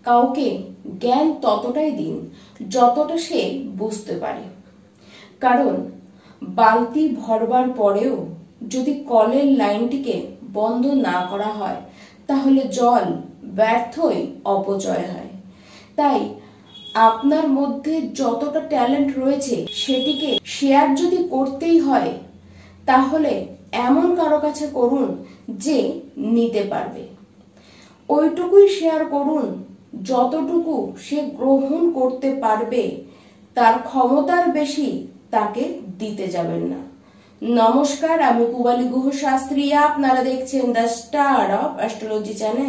কাউকে জ্ঞান ততটাই দিন যতটা সে বুঝতে পারে, কারণ বালতি ভরবার পরেও যদি কলের লাইনটিকে বন্ধ না করা হয় তাহলে জল ব্যর্থই অপচয় হয়। তাই আপনার মধ্যে যতটা ট্যালেন্ট রয়েছে সেটিকে শেয়ার যদি করতেই হয় তাহলে এমন কারো কাছে করুন যে নিতে পারবে। ওইটুকুই শেয়ার করুন যতটুকু সে গ্রহণ করতে পারবে, তার ক্ষমতার বেশি তাকে দিতে যাবেন না। নমস্কার, আমি পূবালী গুহ শাস্ত্রী, আপনারা দেখছেন the star of astrology channel.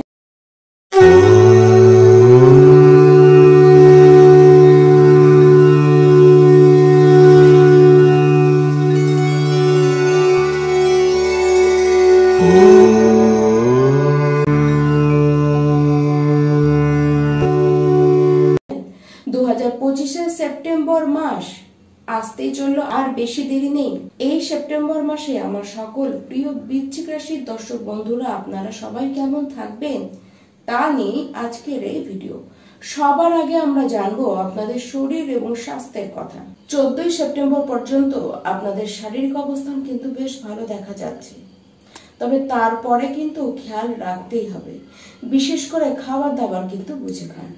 2025 September মাস আসতেই চললো, আর বেশি দেরি নেই। এই সেপ্টেম্বর মাসে আমার সকল প্রিয় বৃশ্চিক রাশির দর্শক বন্ধুরা আপনারা সবাই কেমন থাকবেন তা নিয়ে আজকের এই ভিডিও। সবার আগে আমরা জানবো আপনাদের শরীর এবং স্বাস্থ্যের কথা। 14 সেপ্টেম্বর পর্যন্ত আপনাদের শারীরিক অবস্থান কিন্তু বেশ ভালো দেখা যাচ্ছে, তবে তারপরে কিন্তু খেয়াল রাখতেই হবে, বিশেষ করে খাবার দাবার কিন্তু বুঝে খান।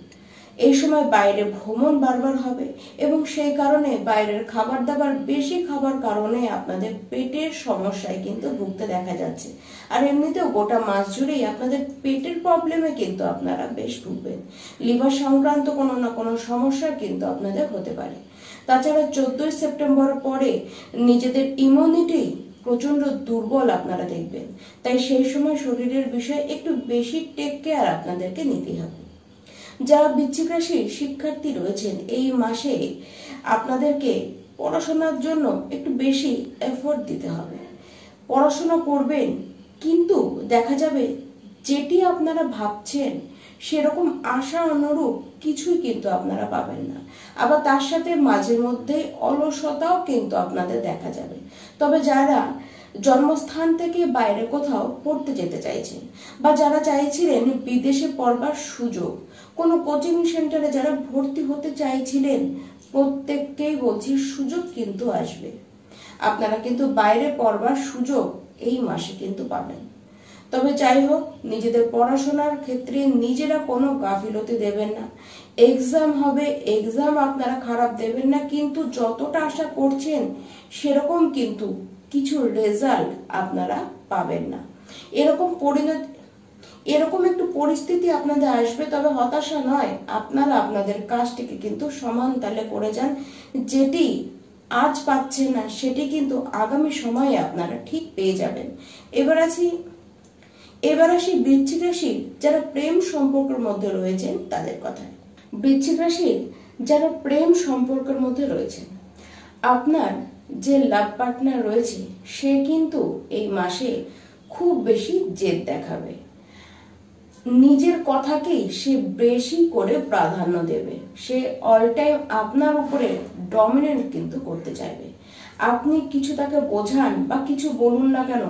এই সময় বাইরে ভ্রমণ বারবার হবে এবং সেই কারণে বাইরের খাবার দাবার বেশি খাবার কারণে আপনাদের পেটের সমস্যায় কিন্তু ভুগতে দেখা যাচ্ছে। আর এমনিতেও গোটা মাস জুড়েই আপনাদের পেটের প্রবলেমে কিন্তু আপনারা বেশ ভুগবেন। লিভার সংক্রান্ত কোনো না কোনো সমস্যা কিন্তু আপনাদের হতে পারে। তাছাড়া 14 সেপ্টেম্বর পরে নিজেদের ইমিউনিটি প্রচন্ড দুর্বল আপনারা দেখবেন, তাই সেই সময় শরীরের বিষয়ে একটু বেশি টেক কেয়ার আপনাদেরকে নিতে হবে। যারা বৃশ্চিক রাশির শিক্ষার্থী রয়েছেন এই মাসে আপনাদেরকে পড়াশোনার জন্য একটু বেশি এফোর্ট দিতে হবে। পড়াশোনা করবেন, কিন্তু দেখা যাবে যেটি আপনারা ভাবছেন সেরকম আশা অনুরূপ কিছুই কিন্তু আপনারা পাবেন না। আবার তার সাথে মাঝে মধ্যে অলসতাও কিন্তু আপনাদের দেখা যাবে। তবে যারা জন্মস্থান থেকে বাইরে কোথাও পড়তে যেতে চাইছেন বা যারা চাইছিলেন বিদেশে পড়বার সুযোগ, কোনো কোচিং সেন্টারে যারা ভর্তি হতে চাইছিলেন, প্রত্যেককেই বলছি সুযোগ কিন্তু আসবে। আপনারা কিন্তু বাইরে পড়বার সুযোগ এই মাসে কিন্তু পাবেন। তবে যাই হোক, নিজেদের পড়াশোনার ক্ষেত্রে নিজেরা কোনো গাফিলতি দেবেন না। এক্সাম হবে, এক্সাম আপনারা খারাপ দেবেন না, কিন্তু যতটা আশা করছেন সেরকম কিন্তু কিছু রেজাল্ট আপনারা পাবেন না। এরকম একটু পরিস্থিতি আপনাদের আসবে, তবে হতাশা নয়, আপনারা আপনাদের কাজটিকে কিন্তু সমান তালে করে যান। যেটি আজ পাচ্ছেন না সেটি কিন্তু আগামী সময়ে আপনারা ঠিক পেয়ে যাবেন। এবার আসি বৃশ্চিক রাশির যারা প্রেম সম্পর্কের মধ্যে রয়েছেন তাদের কথায়। বৃশ্চিক রাশির যারা প্রেম সম্পর্কের মধ্যে রয়েছেন, আপনার যে লাভ পার্টনার রয়েছে সে কিন্তু এই মাসে খুব বেশি জেদ দেখাবে। নিজের কথাকেই সে বেশি করে প্রাধান্য দেবে। সে অল টাইম আপনার উপরে ডমিনেট কিন্তু করতে চাইবে। আপনি কিছু তাকে বোঝান বা কিছু বলুন না কেন,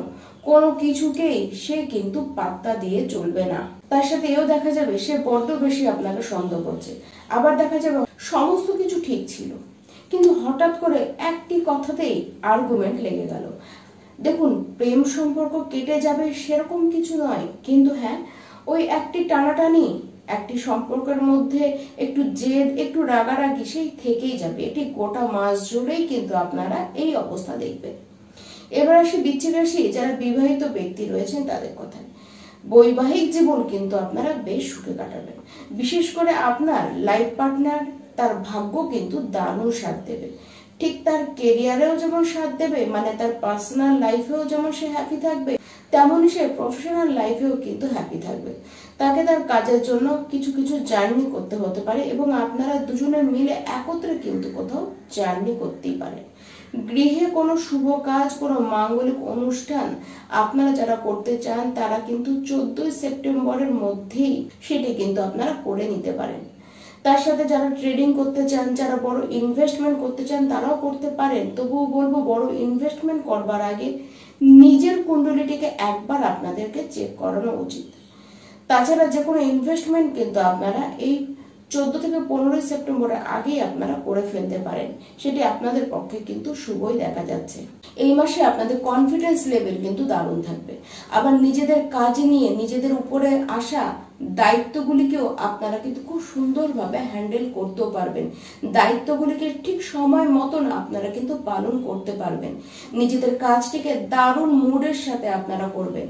কোনো কিছুকেই সে কিন্তু পাত্তা দিয়ে চলবে না। তার সাথে এও দেখা যাবে সে বড্ড বেশি আপনাকে সন্দেহ করছে। আবার দেখা যাবে সমস্ত কিছু ঠিক ছিল, কিন্তু হঠাৎ করে একটি কথাতেই আর্গুমেন্ট লেগে গেল। দেখুন, প্রেম সম্পর্ক কেটে যাবে সেরকম কিছু নয়, কিন্তু হ্যাঁ, ওই একটি টানাটানি, একটি সম্পর্কের মধ্যে একটু জেদ, একটু রাগারাগি সেই থেকেই যাবে। এটি গোটা মাস জুড়েই কিন্তু আপনারা এই অবস্থা দেখবেন। এবার আসি বৃশ্চিক রাশি যারা বিবাহিত ব্যক্তি রয়েছেন তাদের কথায়। বৈবাহিক জীবন কিন্তু আপনারা বেশ সুখে কাটাবেন। বিশেষ করে আপনার লাইফ পার্টনার, তার ভাগ্য কিন্তু দারুণ সাথ দেবে। ঠিক তার কেরিয়ারেও যেমন সাথ দেবে, মানে তার পার্সোনাল লাইফেও যেমন সে হ্যাপি থাকবে, তেমনই সে প্রফেশনাল লাইফেও কিন্তু হ্যাপি থাকবে। তাকে তার কাজের জন্য কিছু কিছু জার্নি করতে হতে পারে এবং আপনারা দুজনে মিলে একত্রে কিন্তু কোথাও জার্নি করতেই পারে। গৃহে কোনো শুভ কাজ, কোনো মাঙ্গলিক অনুষ্ঠান আপনারা যারা করতে চান তারা কিন্তু 14 সেপ্টেম্বরের মধ্যেই সেটি কিন্তু আপনারা করে নিতে পারেন। তার সাথে যারা ট্রেডিং করতে চান, যারা বড় ইনভেস্টমেন্ট করতে চান তারাও করতে পারেন। তবুও বলবো, বড় ইনভেস্টমেন্ট করবার আগে নিজের কুণ্ডলিটিকে একবার আপনাদেরকে চেক করানো উচিত। তাছাড়া যে কোনো ইনভেস্টমেন্ট কিন্তু আপনারা এই 14 থেকে 15 সেপ্টেম্বরের আগেই আপনারা করে ফেলতে পারেন, সেটি আপনাদের পক্ষে কিন্তু শুভই দেখা যাচ্ছে। এই মাসে আপনাদের কনফিডেন্স লেভেল কিন্তু দারুণ থাকবে। আবার নিজেদের কাজ নিয়ে নিজেদের উপরে আসা দায়িত্বগুলিকেও আপনারা কিন্তু খুব সুন্দরভাবে হ্যান্ডেল করতেও পারবেন। দায়িত্বগুলিকে ঠিক সময় মতন আপনারা কিন্তু পালন করতে পারবেন। নিজেদের কাজটিকে দারুণ মুডের সাথে আপনারা করবেন।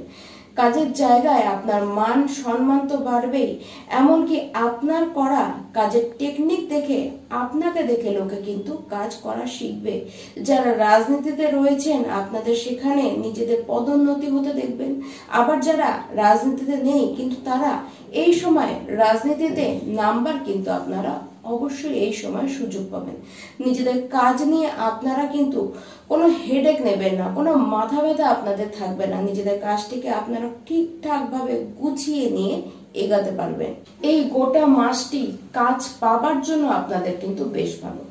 কাজের জায়গায় আপনার মান সম্মান তো বাড়বেই, এমনকি আপনার করা কাজের টেকনিক দেখে আপনাকে দেখে লোকে কিন্তু কাজ করা শিখবে। যারা রাজনীতিতে রয়েছেন আপনাদের সেখানে নিজেদের পদোন্নতি হতে দেখবেন। আবার যারা রাজনীতিতে নেই কিন্তু তারা এই সময় রাজনীতিতে নাম্বার কিন্তু আপনারা অবশ্যই এই সময় সুযোগ পাবেন। নিজেদের কাজ নিয়ে আপনারা কিন্তু কোনো হেডেক নেবেন না, কোনো মাথা ব্যথা আপনাদের থাকবে না। নিজেদের কাজটিকে আপনারা ঠিকঠাক ভাবে গুছিয়ে নিয়ে এগাতে পারবেন। এই গোটা মাসটি কাজ পাবার জন্য আপনাদের কিন্তু বেশ ভালো।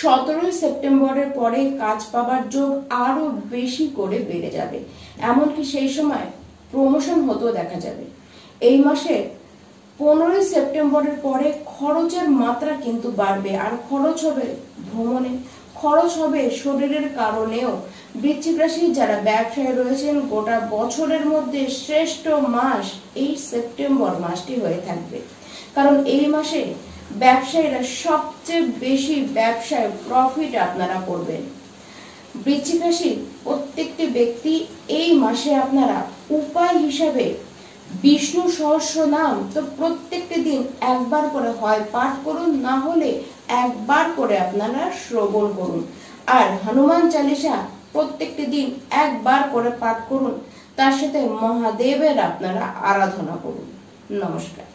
17 সেপ্টেম্বরের পরে কাজ পাবার যোগ আরো বেশি করে বেড়ে যাবে, এমনকি সেই সময় প্রমোশন হতেও দেখা যাবে। এই মাসে 15 সেপ্টেম্বরের পরে খরচের মাত্রা কিন্তু বাড়বে, আর খরচ হবে ভ্রমণে, খরচ হবে শরীরের কারণেও। বৃশ্চিক রাশি যারা ব্যবসায় রয়েছেন গোটা বছরের মধ্যে শ্রেষ্ঠ মাস এই সেপ্টেম্বর মাসটি হয়ে থাকবে, কারণ এই মাসে ব্যবসায়ীরা সবচেয়ে বেশি ব্যবসায় প্রফিট আপনারা করবেন। বৃশ্চিক রাশি প্রত্যেকটি ব্যক্তি এই মাসে আপনারা উপায় হিসাবে বিষ্ণু সহস্র নাম তো প্রত্যেকটি দিন একবার করে হয় পাঠ করুন, না হলে একবার করে আপনারা শ্রবণ করুন। আর হনুমান চালিসা প্রত্যেকটি দিন একবার করে পাঠ করুন, তার সাথে মহাদেবের আপনারা আরাধনা করুন। নমস্কার।